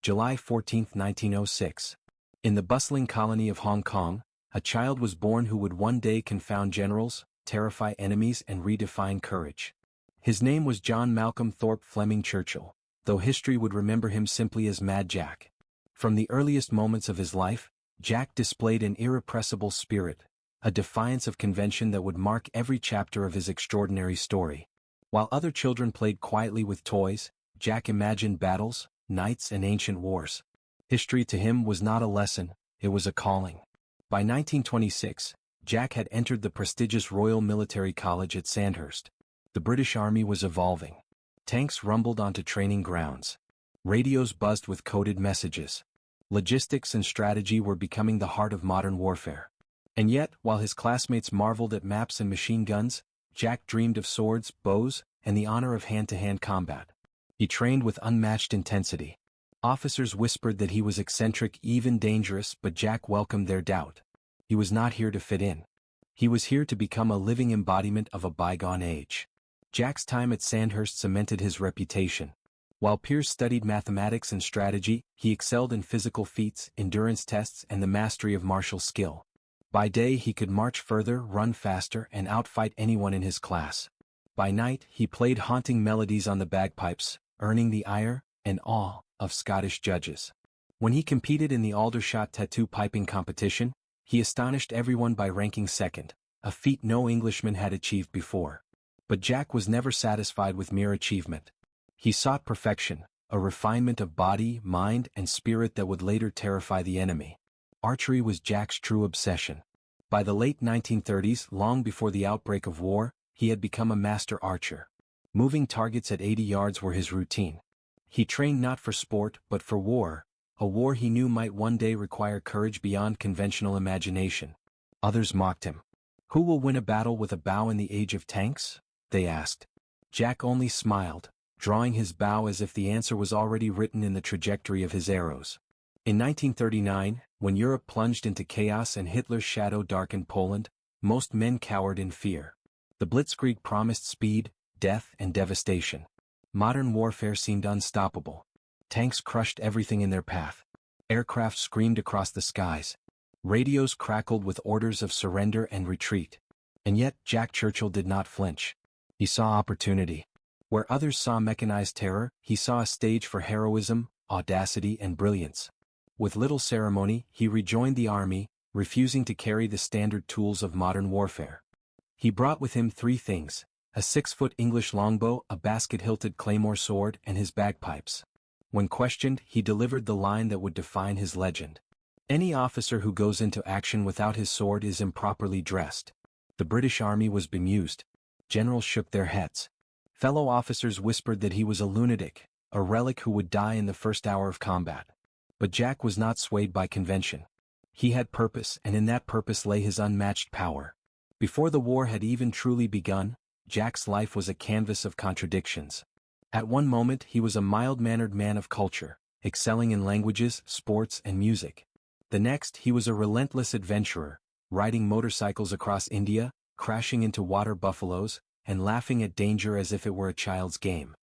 July 14, 1906. In the bustling colony of Hong Kong, a child was born who would one day confound generals, terrify enemies and redefine courage. His name was John Malcolm Thorpe Fleming Churchill, though history would remember him simply as Mad Jack. From the earliest moments of his life, Jack displayed an irrepressible spirit, a defiance of convention that would mark every chapter of his extraordinary story. While other children played quietly with toys, Jack imagined battles, knights and ancient wars. History to him was not a lesson, it was a calling. By 1926, Jack had entered the prestigious Royal Military College at Sandhurst. The British Army was evolving. Tanks rumbled onto training grounds. Radios buzzed with coded messages. Logistics and strategy were becoming the heart of modern warfare. And yet, while his classmates marveled at maps and machine guns, Jack dreamed of swords, bows, and the honor of hand-to-hand combat. He trained with unmatched intensity. Officers whispered that he was eccentric, even dangerous, but Jack welcomed their doubt. He was not here to fit in. He was here to become a living embodiment of a bygone age. Jack's time at Sandhurst cemented his reputation. While peers studied mathematics and strategy, he excelled in physical feats, endurance tests, and the mastery of martial skill. By day he could march further, run faster, and outfight anyone in his class. By night he played haunting melodies on the bagpipes, earning the ire and awe of Scottish judges. When he competed in the Aldershot tattoo piping competition, he astonished everyone by ranking second, a feat no Englishman had achieved before. But Jack was never satisfied with mere achievement. He sought perfection, a refinement of body, mind, and spirit that would later terrify the enemy. Archery was Jack's true obsession. By the late 1930s, long before the outbreak of war, he had become a master archer. Moving targets at 80 yards were his routine. He trained not for sport but for war, a war he knew might one day require courage beyond conventional imagination. Others mocked him. "Who will win a battle with a bow in the age of tanks?" they asked. Jack only smiled, drawing his bow as if the answer was already written in the trajectory of his arrows. In 1939, when Europe plunged into chaos and Hitler's shadow darkened Poland, most men cowered in fear. The Blitzkrieg promised speed, death, and devastation. Modern warfare seemed unstoppable. Tanks crushed everything in their path. Aircraft screamed across the skies. Radios crackled with orders of surrender and retreat. And yet Jack Churchill did not flinch. He saw opportunity. Where others saw mechanized terror, he saw a stage for heroism, audacity, and brilliance. With little ceremony, he rejoined the army, refusing to carry the standard tools of modern warfare. He brought with him three things: a 6-foot English longbow, a basket-hilted claymore sword, and his bagpipes. When questioned, he delivered the line that would define his legend: "Any officer who goes into action without his sword is improperly dressed." The British Army was bemused. Generals shook their heads. Fellow officers whispered that he was a lunatic, a relic who would die in the first hour of combat. But Jack was not swayed by convention. He had purpose, and in that purpose lay his unmatched power. Before the war had even truly begun, Jack's life was a canvas of contradictions. At one moment he was a mild-mannered man of culture, excelling in languages, sports, and music. The next he was a relentless adventurer, riding motorcycles across India, crashing into water buffaloes, and laughing at danger as if it were a child's game.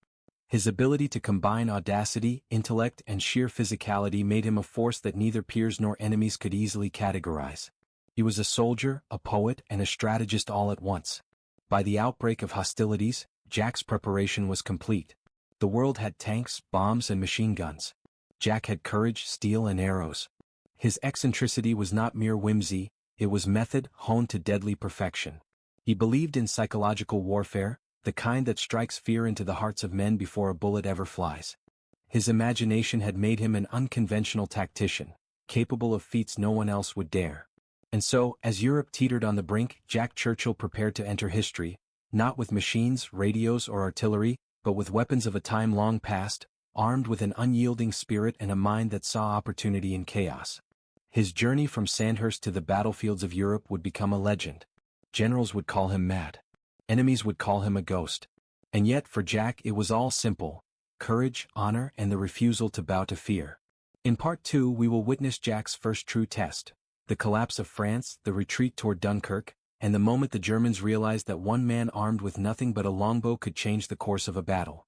His ability to combine audacity, intellect, and sheer physicality made him a force that neither peers nor enemies could easily categorize. He was a soldier, a poet, and a strategist all at once. By the outbreak of hostilities, Jack's preparation was complete. The world had tanks, bombs, and machine guns. Jack had courage, steel, and arrows. His eccentricity was not mere whimsy, it was method honed to deadly perfection. He believed in psychological warfare, the kind that strikes fear into the hearts of men before a bullet ever flies. His imagination had made him an unconventional tactician, capable of feats no one else would dare. And so, as Europe teetered on the brink, Jack Churchill prepared to enter history, not with machines, radios, or artillery, but with weapons of a time long past, armed with an unyielding spirit and a mind that saw opportunity in chaos. His journey from Sandhurst to the battlefields of Europe would become a legend. Generals would call him mad. Enemies would call him a ghost. And yet for Jack it was all simple: courage, honor, and the refusal to bow to fear. In Part 2 we will witness Jack's first true test: the collapse of France, the retreat toward Dunkirk, and the moment the Germans realized that one man armed with nothing but a longbow could change the course of a battle.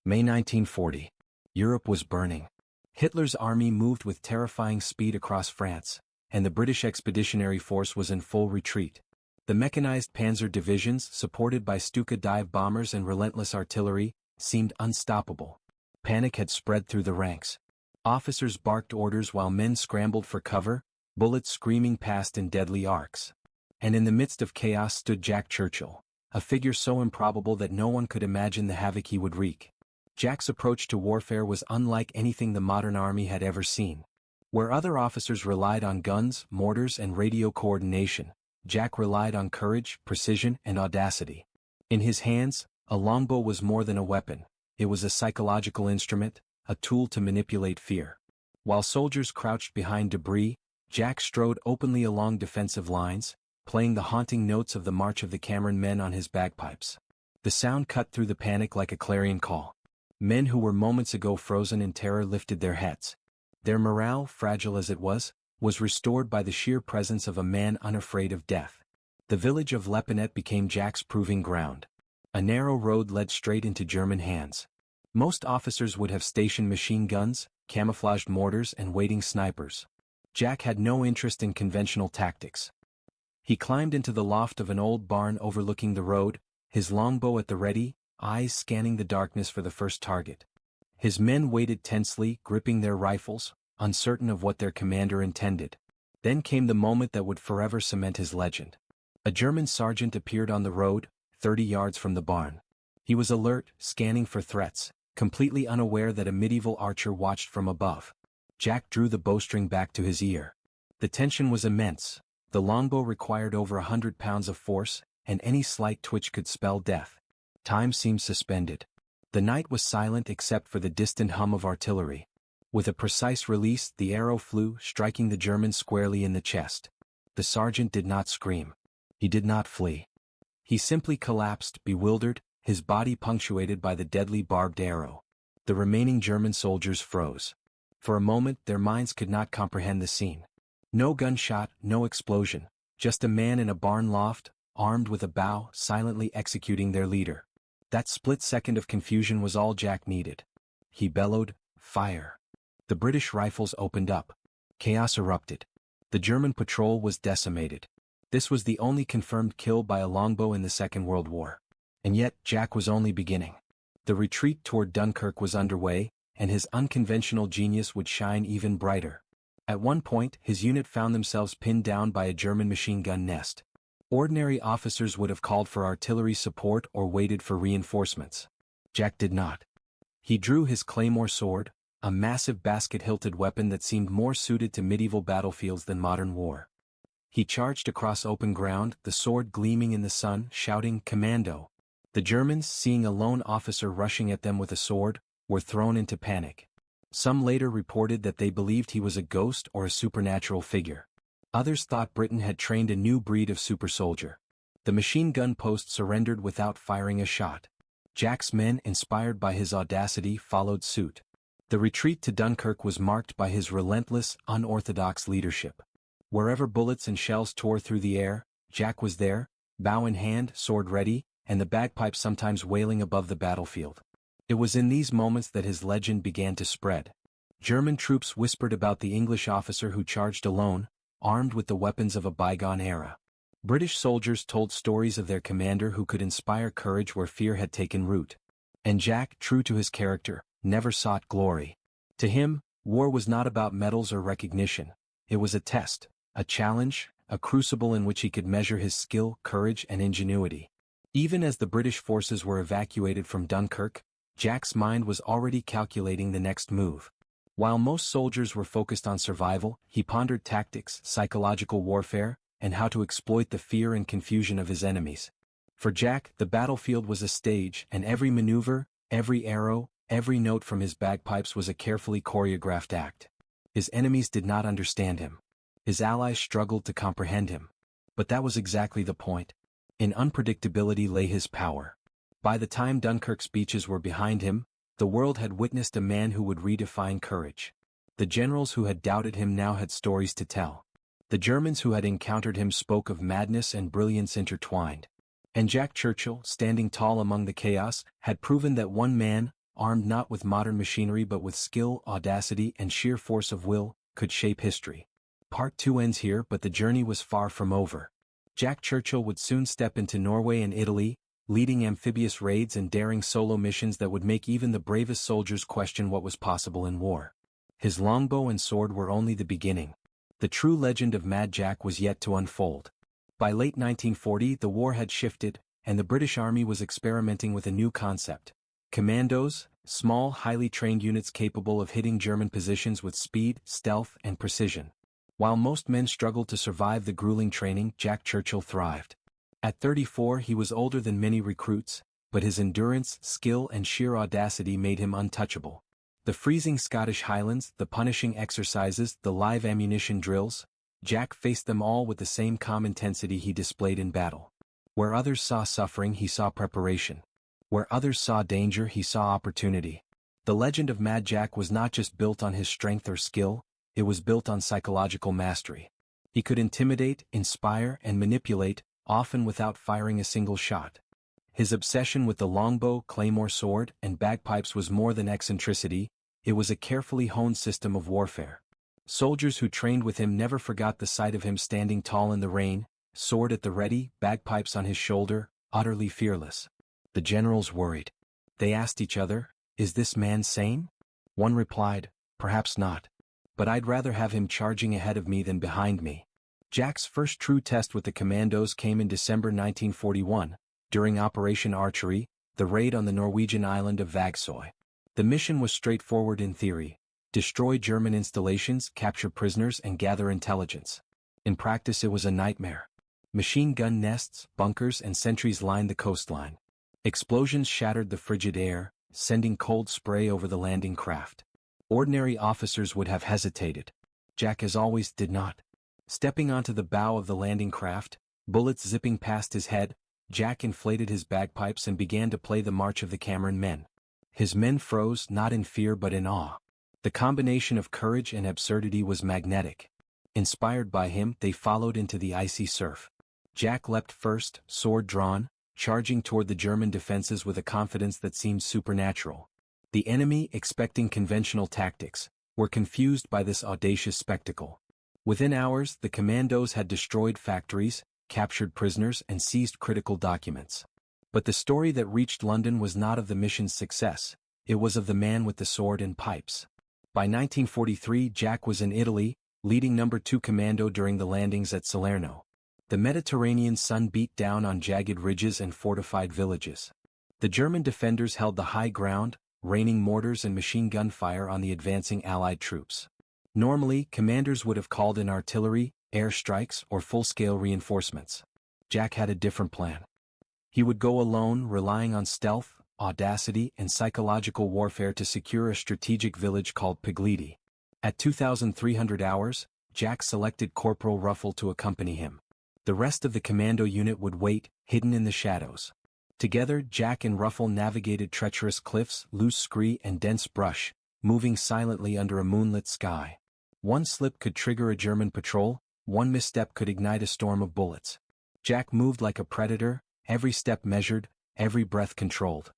May 1940. Europe was burning. Hitler's army moved with terrifying speed across France, and the British Expeditionary Force was in full retreat. The mechanized panzer divisions, supported by Stuka dive bombers and relentless artillery, seemed unstoppable. Panic had spread through the ranks. Officers barked orders while men scrambled for cover, bullets screaming past in deadly arcs. And in the midst of chaos stood Jack Churchill, a figure so improbable that no one could imagine the havoc he would wreak. Jack's approach to warfare was unlike anything the modern army had ever seen. Where other officers relied on guns, mortars, and radio coordination, Jack relied on courage, precision, and audacity. In his hands, a longbow was more than a weapon. It was a psychological instrument, a tool to manipulate fear. While soldiers crouched behind debris, Jack strode openly along defensive lines, playing the haunting notes of the March of the Cameron Men on his bagpipes. The sound cut through the panic like a clarion call. Men who were moments ago frozen in terror lifted their heads. Their morale, fragile as it was restored by the sheer presence of a man unafraid of death. The village of Lepinet became Jack's proving ground. A narrow road led straight into German hands. Most officers would have stationed machine guns, camouflaged mortars, and waiting snipers. Jack had no interest in conventional tactics. He climbed into the loft of an old barn overlooking the road, his longbow at the ready, eyes scanning the darkness for the first target. His men waited tensely, gripping their rifles, uncertain of what their commander intended. Then came the moment that would forever cement his legend. A German sergeant appeared on the road, 30 yards from the barn. He was alert, scanning for threats, completely unaware that a medieval archer watched from above. Jack drew the bowstring back to his ear. The tension was immense. The longbow required over 100 pounds of force, and any slight twitch could spell death. Time seemed suspended. The night was silent except for the distant hum of artillery. With a precise release, the arrow flew, striking the German squarely in the chest. The sergeant did not scream. He did not flee. He simply collapsed, bewildered, his body punctuated by the deadly barbed arrow. The remaining German soldiers froze. For a moment, their minds could not comprehend the scene. No gunshot, no explosion, just a man in a barn loft, armed with a bow, silently executing their leader. That split second of confusion was all Jack needed. He bellowed, "Fire!" The British rifles opened up. Chaos erupted. The German patrol was decimated. This was the only confirmed kill by a longbow in the Second World War. And yet, Jack was only beginning. The retreat toward Dunkirk was underway, and his unconventional genius would shine even brighter. At one point, his unit found themselves pinned down by a German machine gun nest. Ordinary officers would have called for artillery support or waited for reinforcements. Jack did not. He drew his claymore sword, a massive basket-hilted weapon that seemed more suited to medieval battlefields than modern war. He charged across open ground, the sword gleaming in the sun, shouting, "Commando!" The Germans, seeing a lone officer rushing at them with a sword, were thrown into panic. Some later reported that they believed he was a ghost or a supernatural figure. Others thought Britain had trained a new breed of super soldier. The machine gun post surrendered without firing a shot. Jack's men, inspired by his audacity, followed suit. The retreat to Dunkirk was marked by his relentless, unorthodox leadership. Wherever bullets and shells tore through the air, Jack was there, bow in hand, sword ready, and the bagpipes sometimes wailing above the battlefield. It was in these moments that his legend began to spread. German troops whispered about the English officer who charged alone, armed with the weapons of a bygone era. British soldiers told stories of their commander who could inspire courage where fear had taken root. And Jack, true to his character, never sought glory. To him, war was not about medals or recognition. It was a test, a challenge, a crucible in which he could measure his skill, courage, and ingenuity. Even as the British forces were evacuated from Dunkirk, Jack's mind was already calculating the next move. While most soldiers were focused on survival, he pondered tactics, psychological warfare, and how to exploit the fear and confusion of his enemies. For Jack, the battlefield was a stage, and every maneuver, every arrow, every note from his bagpipes was a carefully choreographed act. His enemies did not understand him. His allies struggled to comprehend him. But that was exactly the point. In unpredictability lay his power. By the time Dunkirk's beaches were behind him, the world had witnessed a man who would redefine courage. The generals who had doubted him now had stories to tell. The Germans who had encountered him spoke of madness and brilliance intertwined. And Jack Churchill, standing tall among the chaos, had proven that one man, armed not with modern machinery but with skill, audacity, and sheer force of will, could shape history. Part 2 ends here, but the journey was far from over. Jack Churchill would soon step into Norway and Italy, leading amphibious raids and daring solo missions that would make even the bravest soldiers question what was possible in war. His longbow and sword were only the beginning. The true legend of Mad Jack was yet to unfold. By late 1940, the war had shifted, and the British Army was experimenting with a new concept. Commandos, small, highly trained units capable of hitting German positions with speed, stealth, and precision. While most men struggled to survive the grueling training, Jack Churchill thrived. At 34, he was older than many recruits, but his endurance, skill, and sheer audacity made him untouchable. The freezing Scottish Highlands, the punishing exercises, the live ammunition drills, Jack faced them all with the same calm intensity he displayed in battle. Where others saw suffering, he saw preparation. Where others saw danger, he saw opportunity. The legend of Mad Jack was not just built on his strength or skill, it was built on psychological mastery. He could intimidate, inspire, and manipulate, often without firing a single shot. His obsession with the longbow, claymore sword, and bagpipes was more than eccentricity, it was a carefully honed system of warfare. Soldiers who trained with him never forgot the sight of him standing tall in the rain, sword at the ready, bagpipes on his shoulder, utterly fearless. The generals worried. They asked each other, "Is this man sane?" One replied, "Perhaps not. But I'd rather have him charging ahead of me than behind me." Jack's first true test with the commandos came in December 1941, during Operation Archery, the raid on the Norwegian island of Vagsøy. The mission was straightforward in theory: destroy German installations, capture prisoners, and gather intelligence. In practice, it was a nightmare. Machine gun nests, bunkers, and sentries lined the coastline. Explosions shattered the frigid air, sending cold spray over the landing craft. Ordinary officers would have hesitated. Jack, as always, did not. Stepping onto the bow of the landing craft, bullets zipping past his head, Jack inflated his bagpipes and began to play the March of the Cameron Men. His men froze, not in fear but in awe. The combination of courage and absurdity was magnetic. Inspired by him, they followed into the icy surf. Jack leapt first, sword drawn, charging toward the German defenses with a confidence that seemed supernatural. The enemy, expecting conventional tactics, were confused by this audacious spectacle. Within hours, the commandos had destroyed factories, captured prisoners, and seized critical documents. But the story that reached London was not of the mission's success, it was of the man with the sword and pipes. By 1943, Jack was in Italy, leading No. 2 Commando during the landings at Salerno. The Mediterranean sun beat down on jagged ridges and fortified villages. The German defenders held the high ground, raining mortars and machine gun fire on the advancing Allied troops. Normally, commanders would have called in artillery, air strikes, or full-scale reinforcements. Jack had a different plan. He would go alone, relying on stealth, audacity, and psychological warfare to secure a strategic village called Pigliti. At 2,300 hours, Jack selected Corporal Ruffle to accompany him. The rest of the commando unit would wait, hidden in the shadows. Together, Jack and Ruffle navigated treacherous cliffs, loose scree, and dense brush, moving silently under a moonlit sky. One slip could trigger a German patrol, one misstep could ignite a storm of bullets. Jack moved like a predator, every step measured, every breath controlled.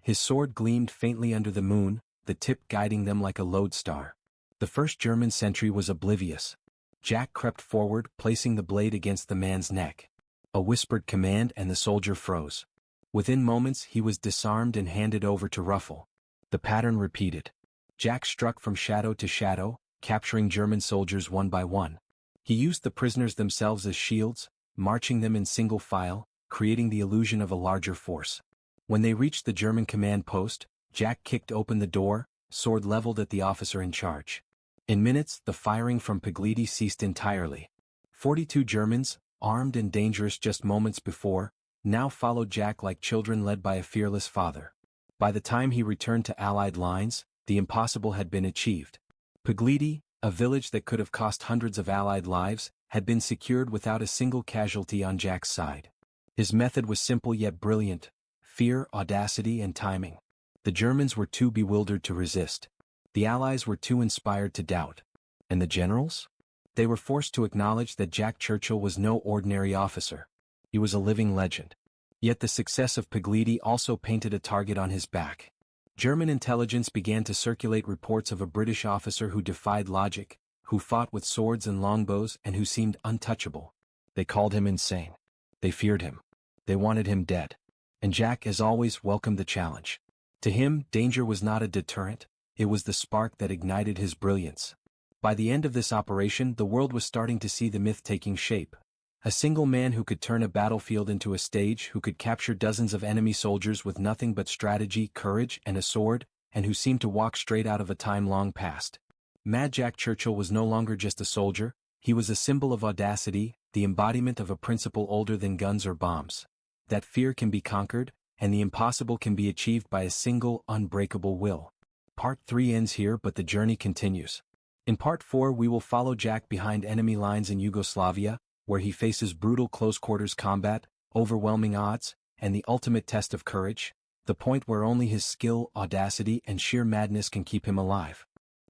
His sword gleamed faintly under the moon, the tip guiding them like a lodestar. The first German sentry was oblivious. Jack crept forward, placing the blade against the man's neck. A whispered command and the soldier froze. Within moments, he was disarmed and handed over to Ruffle. The pattern repeated. Jack struck from shadow to shadow, capturing German soldiers one by one. He used the prisoners themselves as shields, marching them in single file, creating the illusion of a larger force. When they reached the German command post, Jack kicked open the door, sword leveled at the officer in charge. In minutes, the firing from Pigliti ceased entirely. 42 Germans, armed and dangerous just moments before, now followed Jack like children led by a fearless father. By the time he returned to Allied lines, the impossible had been achieved. Pigliti, a village that could have cost hundreds of Allied lives, had been secured without a single casualty on Jack's side. His method was simple yet brilliant: fear, audacity, and timing. The Germans were too bewildered to resist. The Allies were too inspired to doubt. And the generals? They were forced to acknowledge that Jack Churchill was no ordinary officer. He was a living legend. Yet the success of Pigliti also painted a target on his back. German intelligence began to circulate reports of a British officer who defied logic, who fought with swords and longbows and who seemed untouchable. They called him insane. They feared him. They wanted him dead. And Jack, as always, welcomed the challenge. To him, danger was not a deterrent, it was the spark that ignited his brilliance. By the end of this operation, the world was starting to see the myth taking shape. A single man who could turn a battlefield into a stage, who could capture dozens of enemy soldiers with nothing but strategy, courage, and a sword, and who seemed to walk straight out of a time long past. Mad Jack Churchill was no longer just a soldier, he was a symbol of audacity, the embodiment of a principle older than guns or bombs. That fear can be conquered, and the impossible can be achieved by a single, unbreakable will. Part 3 ends here, but the journey continues. In Part 4 we will follow Jack behind enemy lines in Yugoslavia, where he faces brutal close-quarters combat, overwhelming odds, and the ultimate test of courage, the point where only his skill, audacity, and sheer madness can keep him alive.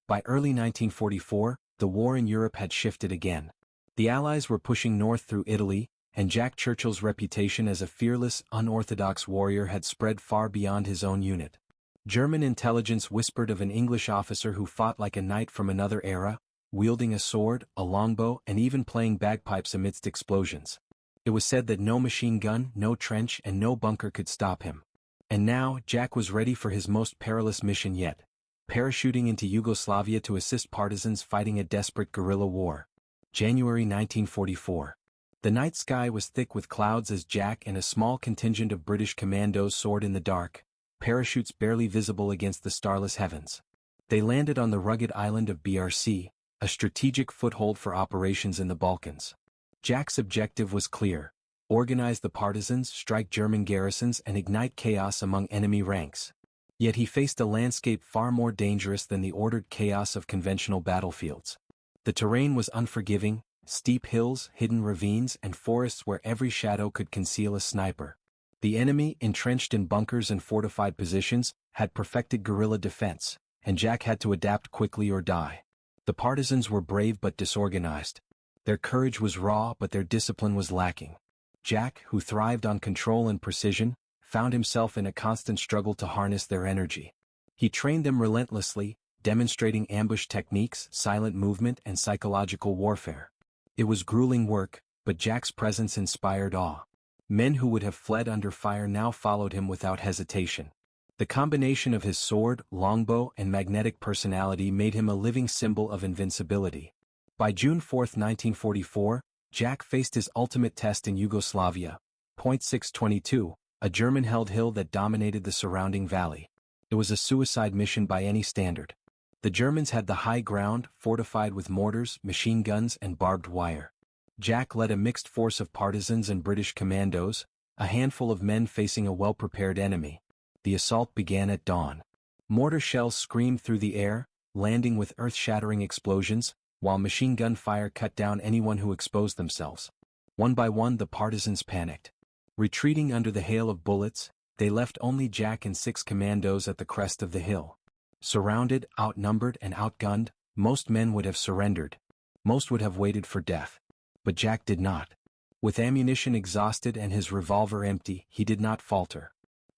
By early 1944, the war in Europe had shifted again. The Allies were pushing north through Italy, and Jack Churchill's reputation as a fearless, unorthodox warrior had spread far beyond his own unit. German intelligence whispered of an English officer who fought like a knight from another era, wielding a sword, a longbow, and even playing bagpipes amidst explosions. It was said that no machine gun, no trench, and no bunker could stop him. And now, Jack was ready for his most perilous mission yet, parachuting into Yugoslavia to assist partisans fighting a desperate guerrilla war. January 1944. The night sky was thick with clouds as Jack and a small contingent of British commandos soared in the dark, parachutes barely visible against the starless heavens. They landed on the rugged island of BRC, a strategic foothold for operations in the Balkans. Jack's objective was clear: organize the partisans, strike German garrisons, and ignite chaos among enemy ranks. Yet he faced a landscape far more dangerous than the ordered chaos of conventional battlefields. The terrain was unforgiving: steep hills, hidden ravines, and forests where every shadow could conceal a sniper. The enemy, entrenched in bunkers and fortified positions, had perfected guerrilla defense, and Jack had to adapt quickly or die. The partisans were brave but disorganized. Their courage was raw, but their discipline was lacking. Jack, who thrived on control and precision, found himself in a constant struggle to harness their energy. He trained them relentlessly, demonstrating ambush techniques, silent movement, and psychological warfare. It was grueling work, but Jack's presence inspired awe. Men who would have fled under fire now followed him without hesitation. The combination of his sword, longbow, and magnetic personality made him a living symbol of invincibility. By June 4, 1944, Jack faced his ultimate test in Yugoslavia. Point 622, a German-held hill that dominated the surrounding valley. It was a suicide mission by any standard. The Germans had the high ground, fortified with mortars, machine guns, and barbed wire. Jack led a mixed force of partisans and British commandos, a handful of men facing a well-prepared enemy. The assault began at dawn. Mortar shells screamed through the air, landing with earth-shattering explosions, while machine gun fire cut down anyone who exposed themselves. One by one the partisans panicked. Retreating under the hail of bullets, they left only Jack and 6 commandos at the crest of the hill. Surrounded, outnumbered, and outgunned, most men would have surrendered. Most would have waited for death. But Jack did not. With ammunition exhausted and his revolver empty, he did not falter.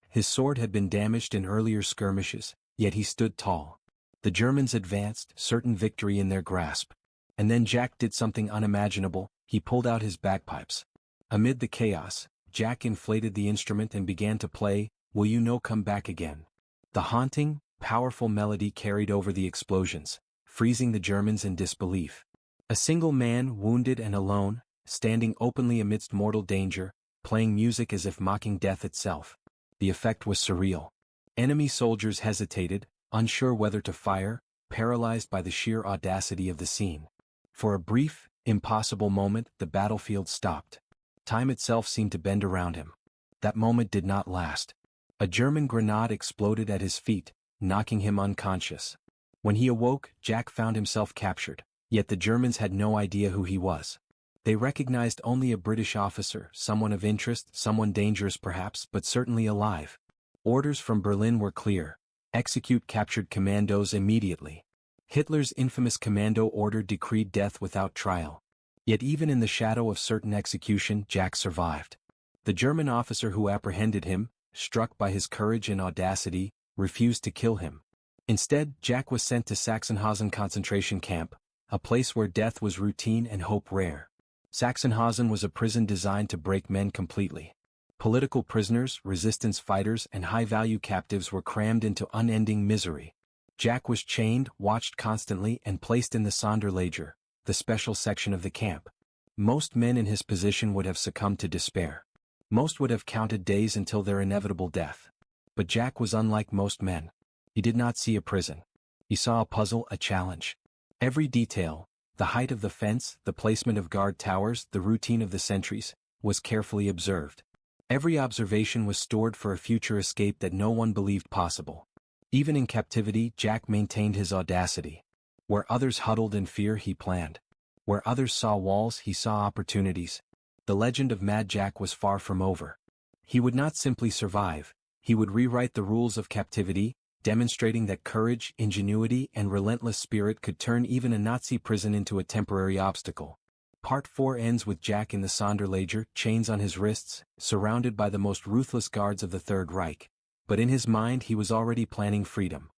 His sword had been damaged in earlier skirmishes, yet he stood tall. The Germans advanced, certain victory in their grasp. And then Jack did something unimaginable: he pulled out his bagpipes. Amid the chaos, Jack inflated the instrument and began to play, "Will You No Come Back Again?" The haunting, powerful melody carried over the explosions, freezing the Germans in disbelief. A single man, wounded and alone, standing openly amidst mortal danger, playing music as if mocking death itself. The effect was surreal. Enemy soldiers hesitated, unsure whether to fire, paralyzed by the sheer audacity of the scene. For a brief, impossible moment, the battlefield stopped. Time itself seemed to bend around him. That moment did not last. A German grenade exploded at his feet, knocking him unconscious. When he awoke, Jack found himself captured. Yet the Germans had no idea who he was. They recognized only a British officer, someone of interest, someone dangerous perhaps, but certainly alive. Orders from Berlin were clear: execute captured commandos immediately. Hitler's infamous commando order decreed death without trial. Yet even in the shadow of certain execution, Jack survived. The German officer who apprehended him, struck by his courage and audacity, refused to kill him. Instead, Jack was sent to Sachsenhausen concentration camp, a place where death was routine and hope rare. Sachsenhausen was a prison designed to break men completely. Political prisoners, resistance fighters, and high-value captives were crammed into unending misery. Jack was chained, watched constantly, and placed in the Sonderlager, the special section of the camp. Most men in his position would have succumbed to despair. Most would have counted days until their inevitable death. But Jack was unlike most men. He did not see a prison. He saw a puzzle, a challenge. Every detail, the height of the fence, the placement of guard towers, the routine of the sentries, was carefully observed. Every observation was stored for a future escape that no one believed possible. Even in captivity, Jack maintained his audacity. Where others huddled in fear, he planned. Where others saw walls, he saw opportunities. The legend of Mad Jack was far from over. He would not simply survive, he would rewrite the rules of captivity, demonstrating that courage, ingenuity, and relentless spirit could turn even a Nazi prison into a temporary obstacle. Part 4 ends with Jack in the Sonderlager, chains on his wrists, surrounded by the most ruthless guards of the Third Reich. But in his mind he was already planning freedom.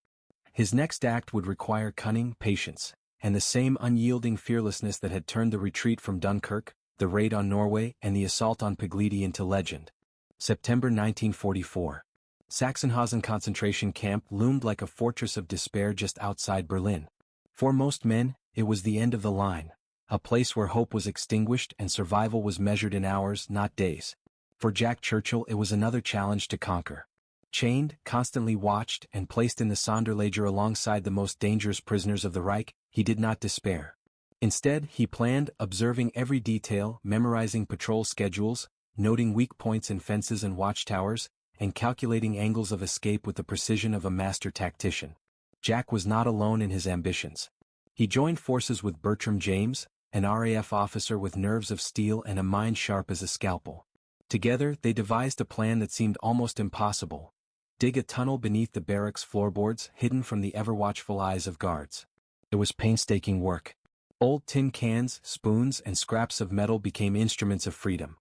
His next act would require cunning, patience, and the same unyielding fearlessness that had turned the retreat from Dunkirk, the raid on Norway, and the assault on Pegliti into legend. September 1944. Sachsenhausen concentration camp loomed like a fortress of despair just outside Berlin. For most men, it was the end of the line, a place where hope was extinguished and survival was measured in hours, not days. For Jack Churchill, it was another challenge to conquer. Chained, constantly watched, and placed in the Sonderlager alongside the most dangerous prisoners of the Reich, he did not despair. Instead, he planned, observing every detail, memorizing patrol schedules, noting weak points in fences and watchtowers, and calculating angles of escape with the precision of a master tactician. Jack was not alone in his ambitions. He joined forces with Bertram James, an RAF officer with nerves of steel and a mind sharp as a scalpel. Together, they devised a plan that seemed almost impossible. Dig a tunnel beneath the barracks floorboards, hidden from the ever-watchful eyes of guards. It was painstaking work. Old tin cans, spoons, and scraps of metal became instruments of freedom.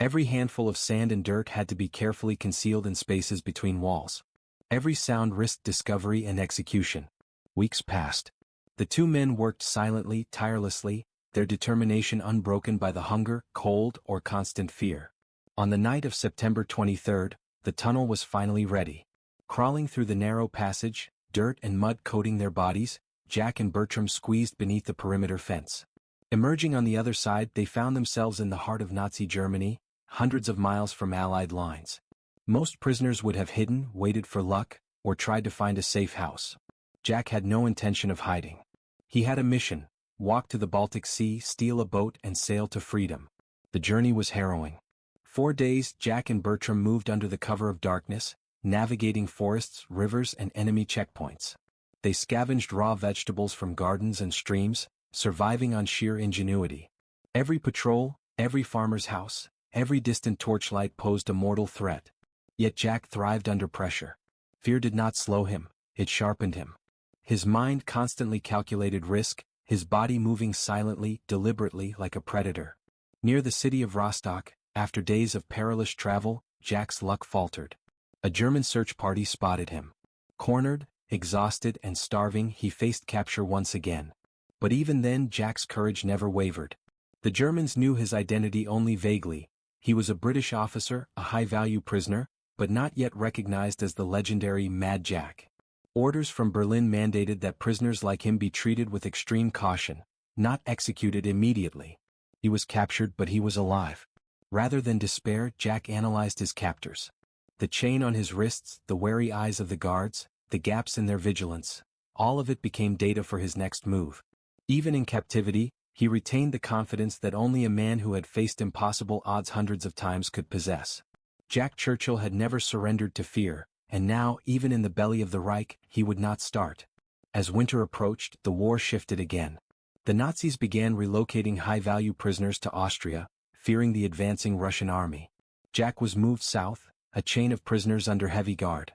Every handful of sand and dirt had to be carefully concealed in spaces between walls. Every sound risked discovery and execution. Weeks passed. The two men worked silently, tirelessly, their determination unbroken by the hunger, cold, or constant fear. On the night of September 23rd, the tunnel was finally ready. Crawling through the narrow passage, dirt and mud coating their bodies, Jack and Bertram squeezed beneath the perimeter fence. Emerging on the other side, they found themselves in the heart of Nazi Germany, hundreds of miles from Allied lines. Most prisoners would have hidden, waited for luck, or tried to find a safe house. Jack had no intention of hiding. He had a mission: walk to the Baltic Sea, steal a boat, and sail to freedom. The journey was harrowing. 4 days, Jack and Bertram moved under the cover of darkness, navigating forests, rivers, and enemy checkpoints. They scavenged raw vegetables from gardens and streams, surviving on sheer ingenuity. Every patrol, every farmer's house, every distant torchlight posed a mortal threat. Yet Jack thrived under pressure. Fear did not slow him, it sharpened him. His mind constantly calculated risk, his body moving silently, deliberately like a predator. Near the city of Rostock, after days of perilous travel, Jack's luck faltered. A German search party spotted him. Cornered, exhausted, and starving, he faced capture once again. But even then, Jack's courage never wavered. The Germans knew his identity only vaguely. He was a British officer, a high-value prisoner, but not yet recognized as the legendary Mad Jack. Orders from Berlin mandated that prisoners like him be treated with extreme caution, not executed immediately. He was captured, but he was alive. Rather than despair, Jack analyzed his captors. The chain on his wrists, the wary eyes of the guards, the gaps in their vigilance, all of it became data for his next move. Even in captivity, he retained the confidence that only a man who had faced impossible odds hundreds of times could possess. Jack Churchill had never surrendered to fear, and now, even in the belly of the Reich, he would not start. As winter approached, the war shifted again. The Nazis began relocating high-value prisoners to Austria, fearing the advancing Russian army. Jack was moved south, a chain of prisoners under heavy guard.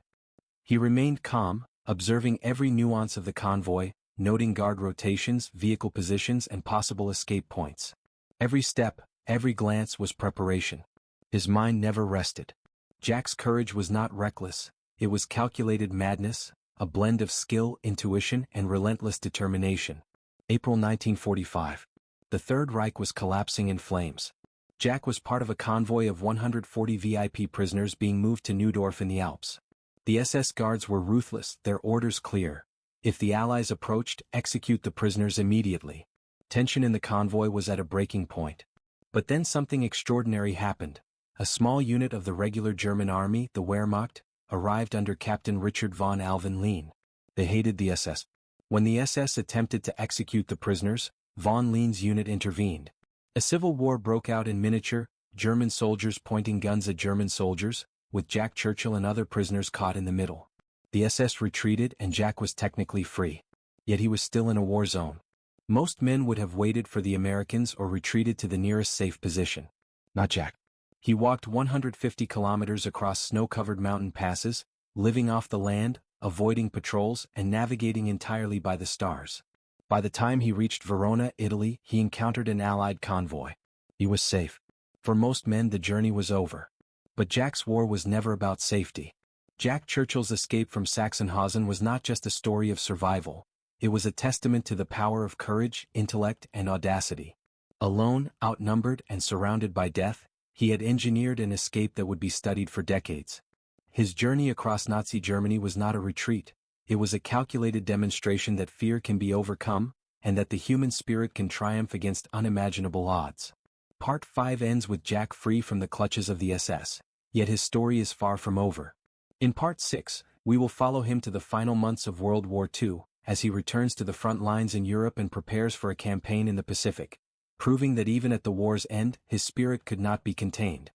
He remained calm, observing every nuance of the convoy, noting guard rotations, vehicle positions, and possible escape points. Every step, every glance was preparation. His mind never rested. Jack's courage was not reckless, It was calculated madness, a blend of skill, intuition, and relentless determination. April 1945. The Third Reich was collapsing in flames. Jack was part of a convoy of 140 VIP prisoners being moved to Neudorf in the Alps. The SS guards were ruthless, their orders clear. If the Allies approached, execute the prisoners immediately. Tension in the convoy was at a breaking point. But then something extraordinary happened. A small unit of the regular German army, the Wehrmacht, arrived under Captain Richard von Alven Lehn. They hated the SS. When the SS attempted to execute the prisoners, von Lehn's unit intervened. A civil war broke out in miniature, German soldiers pointing guns at German soldiers, with Jack Churchill and other prisoners caught in the middle. The SS retreated and Jack was technically free. Yet he was still in a war zone. Most men would have waited for the Americans or retreated to the nearest safe position. Not Jack. He walked 150 kilometers across snow-covered mountain passes, living off the land, avoiding patrols, and navigating entirely by the stars. By the time he reached Verona, Italy, he encountered an Allied convoy. He was safe. For most men the journey was over. But Jack's war was never about safety. Jack Churchill's escape from Sachsenhausen was not just a story of survival. It was a testament to the power of courage, intellect, and audacity. Alone, outnumbered, and surrounded by death, he had engineered an escape that would be studied for decades. His journey across Nazi Germany was not a retreat. It was a calculated demonstration that fear can be overcome, and that the human spirit can triumph against unimaginable odds. Part 5 ends with Jack free from the clutches of the SS, yet his story is far from over. In Part 6, we will follow him to the final months of World War II, as he returns to the front lines in Europe and prepares for a campaign in the Pacific, proving that even at the war's end, his spirit could not be contained.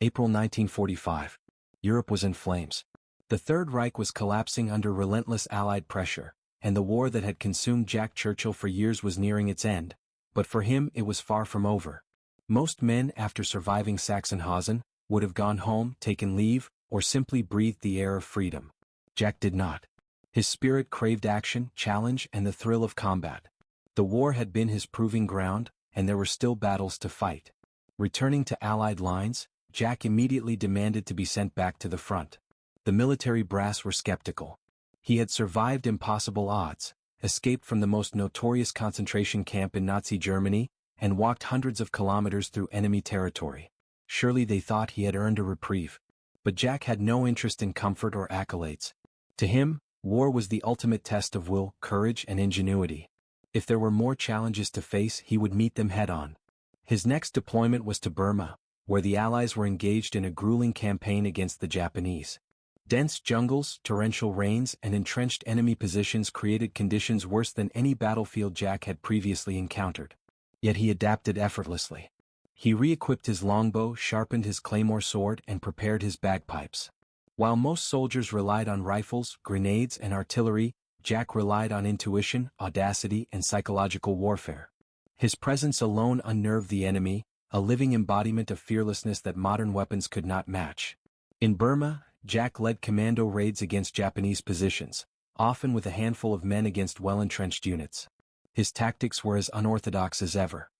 April 1945. Europe was in flames. The Third Reich was collapsing under relentless Allied pressure, and the war that had consumed Jack Churchill for years was nearing its end, but for him it was far from over. Most men, after surviving Sachsenhausen, would have gone home, taken leave, or simply breathed the air of freedom. Jack did not. His spirit craved action, challenge, and the thrill of combat. The war had been his proving ground, and there were still battles to fight. Returning to Allied lines, Jack immediately demanded to be sent back to the front. The military brass were skeptical. He had survived impossible odds, escaped from the most notorious concentration camp in Nazi Germany, and walked hundreds of kilometers through enemy territory. Surely they thought he had earned a reprieve. But Jack had no interest in comfort or accolades. To him, war was the ultimate test of will, courage, and ingenuity. If there were more challenges to face, he would meet them head-on. His next deployment was to Burma, where the Allies were engaged in a grueling campaign against the Japanese. Dense jungles, torrential rains, and entrenched enemy positions created conditions worse than any battlefield Jack had previously encountered. Yet he adapted effortlessly. He re-equipped his longbow, sharpened his claymore sword, and prepared his bagpipes. While most soldiers relied on rifles, grenades, and artillery, Jack relied on intuition, audacity, and psychological warfare. His presence alone unnerved the enemy, a living embodiment of fearlessness that modern weapons could not match. In Burma, Jack led commando raids against Japanese positions, often with a handful of men against well-entrenched units. His tactics were as unorthodox as ever.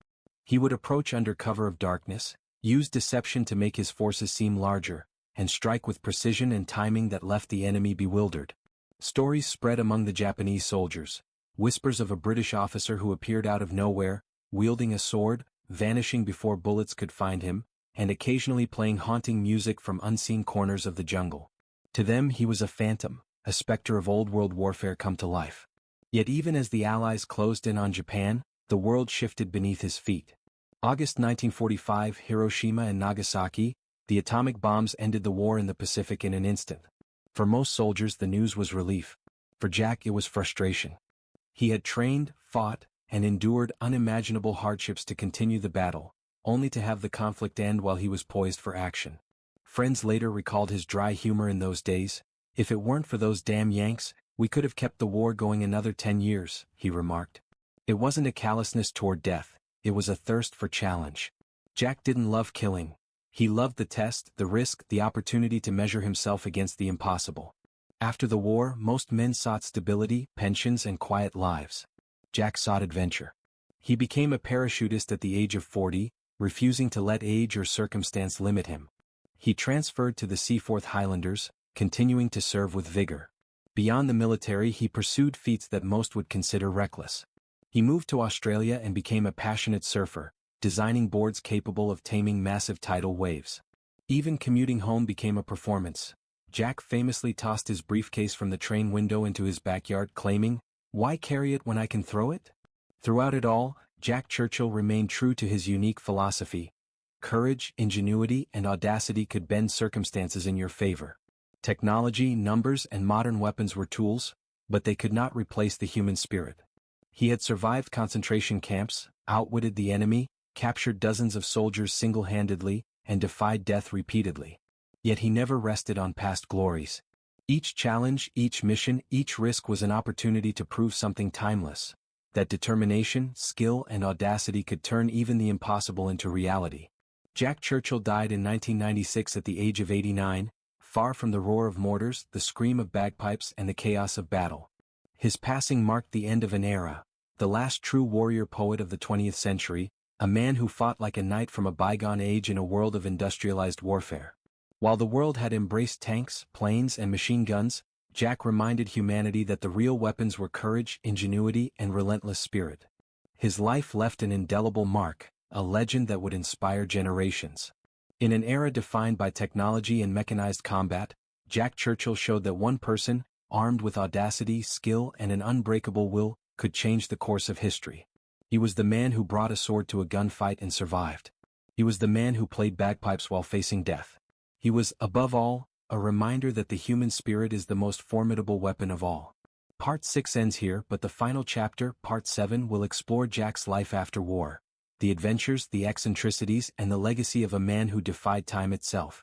He would approach under cover of darkness, use deception to make his forces seem larger, and strike with precision and timing that left the enemy bewildered. Stories spread among the Japanese soldiers, whispers of a British officer who appeared out of nowhere, wielding a sword, vanishing before bullets could find him, and occasionally playing haunting music from unseen corners of the jungle. To them he was a phantom, a specter of old world warfare come to life. Yet even as the Allies closed in on Japan, the world shifted beneath his feet. August 1945, Hiroshima and Nagasaki, the atomic bombs ended the war in the Pacific in an instant. For most soldiers the news was relief. For Jack it was frustration. He had trained, fought, and endured unimaginable hardships to continue the battle, only to have the conflict end while he was poised for action. Friends later recalled his dry humor in those days. "If it weren't for those damn Yanks, we could have kept the war going another 10 years, he remarked. It wasn't a callousness toward death, it was a thirst for challenge. Jack didn't love killing. He loved the test, the risk, the opportunity to measure himself against the impossible. After the war, most men sought stability, pensions, and quiet lives. Jack sought adventure. He became a parachutist at the age of 40, refusing to let age or circumstance limit him. He transferred to the Seaforth Highlanders, continuing to serve with vigor. Beyond the military, he pursued feats that most would consider reckless. He moved to Australia and became a passionate surfer, designing boards capable of taming massive tidal waves. Even commuting home became a performance. Jack famously tossed his briefcase from the train window into his backyard, claiming, "Why carry it when I can throw it?" Throughout it all, Jack Churchill remained true to his unique philosophy. Courage, ingenuity, and audacity could bend circumstances in your favor. Technology, numbers, and modern weapons were tools, but they could not replace the human spirit. He had survived concentration camps, outwitted the enemy, captured dozens of soldiers single-handedly, and defied death repeatedly. Yet he never rested on past glories. Each challenge, each mission, each risk was an opportunity to prove something timeless. That determination, skill, and audacity could turn even the impossible into reality. Jack Churchill died in 1996 at the age of 89, far from the roar of mortars, the scream of bagpipes, and the chaos of battle. His passing marked the end of an era, the last true warrior poet of the 20th century, a man who fought like a knight from a bygone age in a world of industrialized warfare. While the world had embraced tanks, planes, and machine guns, Jack reminded humanity that the real weapons were courage, ingenuity, and relentless spirit. His life left an indelible mark, a legend that would inspire generations. In an era defined by technology and mechanized combat, Jack Churchill showed that one person, armed with audacity, skill, and an unbreakable will, could change the course of history. He was the man who brought a sword to a gunfight and survived. He was the man who played bagpipes while facing death. He was, above all, a reminder that the human spirit is the most formidable weapon of all. Part 6 ends here, but the final chapter, Part 7, will explore Jack's life after war. The adventures, the eccentricities, and the legacy of a man who defied time itself.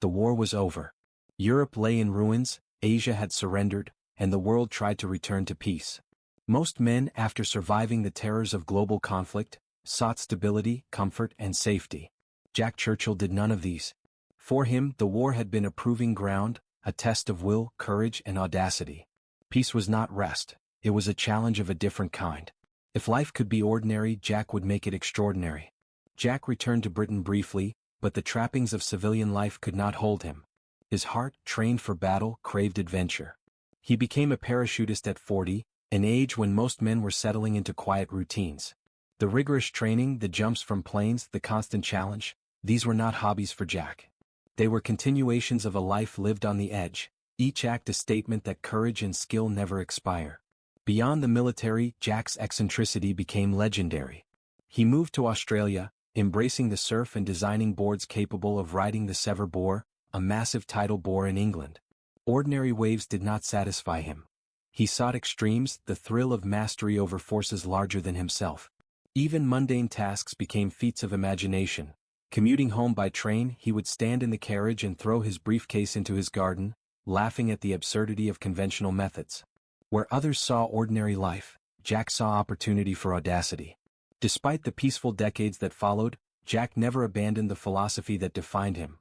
The war was over. Europe lay in ruins, Asia had surrendered, and the world tried to return to peace. Most men, after surviving the terrors of global conflict, sought stability, comfort, and safety. Jack Churchill did none of these. For him, the war had been a proving ground, a test of will, courage, and audacity. Peace was not rest, it was a challenge of a different kind. If life could be ordinary, Jack would make it extraordinary. Jack returned to Britain briefly, but the trappings of civilian life could not hold him. His heart, trained for battle, craved adventure. He became a parachutist at 40, an age when most men were settling into quiet routines. The rigorous training, the jumps from planes, the constant challenge, these were not hobbies for Jack. They were continuations of a life lived on the edge, each act a statement that courage and skill never expire. Beyond the military, Jack's eccentricity became legendary. He moved to Australia, embracing the surf and designing boards capable of riding the Severn Bore, a massive tidal bore in England. Ordinary waves did not satisfy him. He sought extremes, the thrill of mastery over forces larger than himself. Even mundane tasks became feats of imagination. Commuting home by train, he would stand in the carriage and throw his briefcase into his garden, laughing at the absurdity of conventional methods. Where others saw ordinary life, Jack saw opportunity for audacity. Despite the peaceful decades that followed, Jack never abandoned the philosophy that defined him.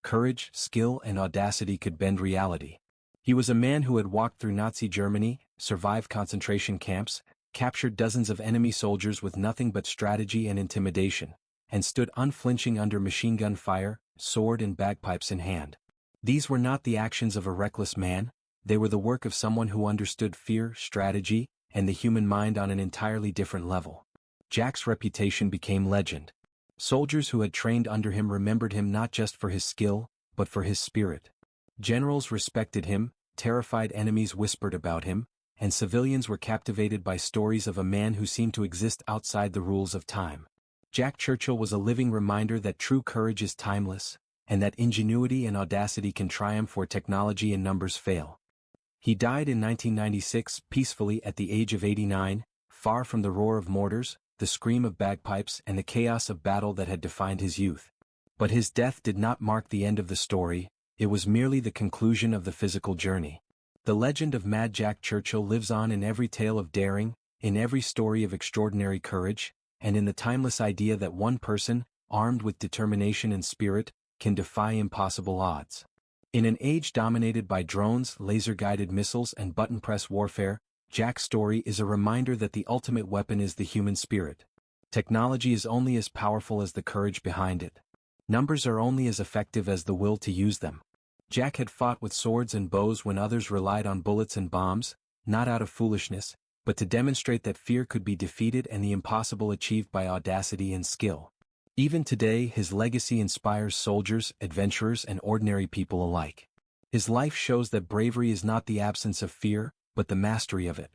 Courage, skill, and audacity could bend reality. He was a man who had walked through Nazi Germany, survived concentration camps, captured dozens of enemy soldiers with nothing but strategy and intimidation, and stood unflinching under machine gun fire, sword and bagpipes in hand. These were not the actions of a reckless man, they were the work of someone who understood fear, strategy, and the human mind on an entirely different level. Jack's reputation became legend. Soldiers who had trained under him remembered him not just for his skill, but for his spirit. Generals respected him, terrified enemies whispered about him, and civilians were captivated by stories of a man who seemed to exist outside the rules of time. Jack Churchill was a living reminder that true courage is timeless, and that ingenuity and audacity can triumph where technology and numbers fail. He died in 1996 peacefully at the age of 89, far from the roar of mortars, the scream of bagpipes, and the chaos of battle that had defined his youth. But his death did not mark the end of the story, it was merely the conclusion of the physical journey. The legend of Mad Jack Churchill lives on in every tale of daring, in every story of extraordinary courage, and in the timeless idea that one person, armed with determination and spirit, can defy impossible odds. In an age dominated by drones, laser-guided missiles, and button-press warfare, Jack's story is a reminder that the ultimate weapon is the human spirit. Technology is only as powerful as the courage behind it. Numbers are only as effective as the will to use them. Jack had fought with swords and bows when others relied on bullets and bombs, not out of foolishness, but to demonstrate that fear could be defeated and the impossible achieved by audacity and skill. Even today, his legacy inspires soldiers, adventurers, and ordinary people alike. His life shows that bravery is not the absence of fear, but the mastery of it.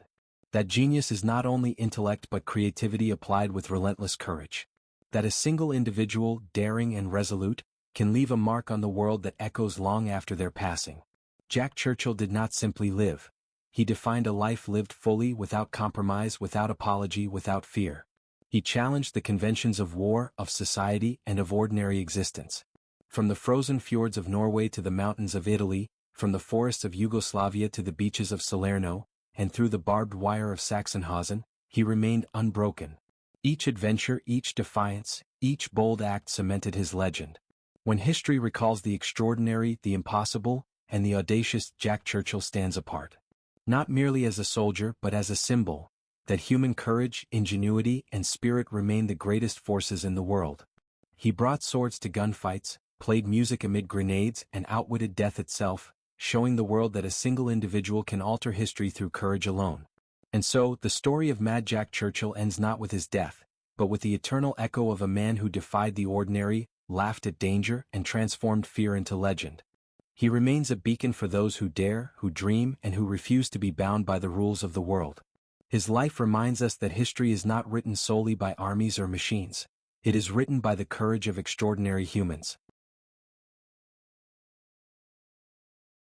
That genius is not only intellect but creativity applied with relentless courage. That a single individual, daring and resolute, can leave a mark on the world that echoes long after their passing. Jack Churchill did not simply live. He defined a life lived fully, without compromise, without apology, without fear. He challenged the conventions of war, of society, and of ordinary existence. From the frozen fjords of Norway to the mountains of Italy, from the forests of Yugoslavia to the beaches of Salerno, and through the barbed wire of Sachsenhausen, he remained unbroken. Each adventure, each defiance, each bold act cemented his legend. When history recalls the extraordinary, the impossible, and the audacious, Jack Churchill stands apart. Not merely as a soldier but as a symbol, that human courage, ingenuity, and spirit remain the greatest forces in the world. He brought swords to gunfights, played music amid grenades, and outwitted death itself, showing the world that a single individual can alter history through courage alone. And so, the story of Mad Jack Churchill ends not with his death, but with the eternal echo of a man who defied the ordinary, laughed at danger, and transformed fear into legend. He remains a beacon for those who dare, who dream, and who refuse to be bound by the rules of the world. His life reminds us that history is not written solely by armies or machines. It is written by the courage of extraordinary humans.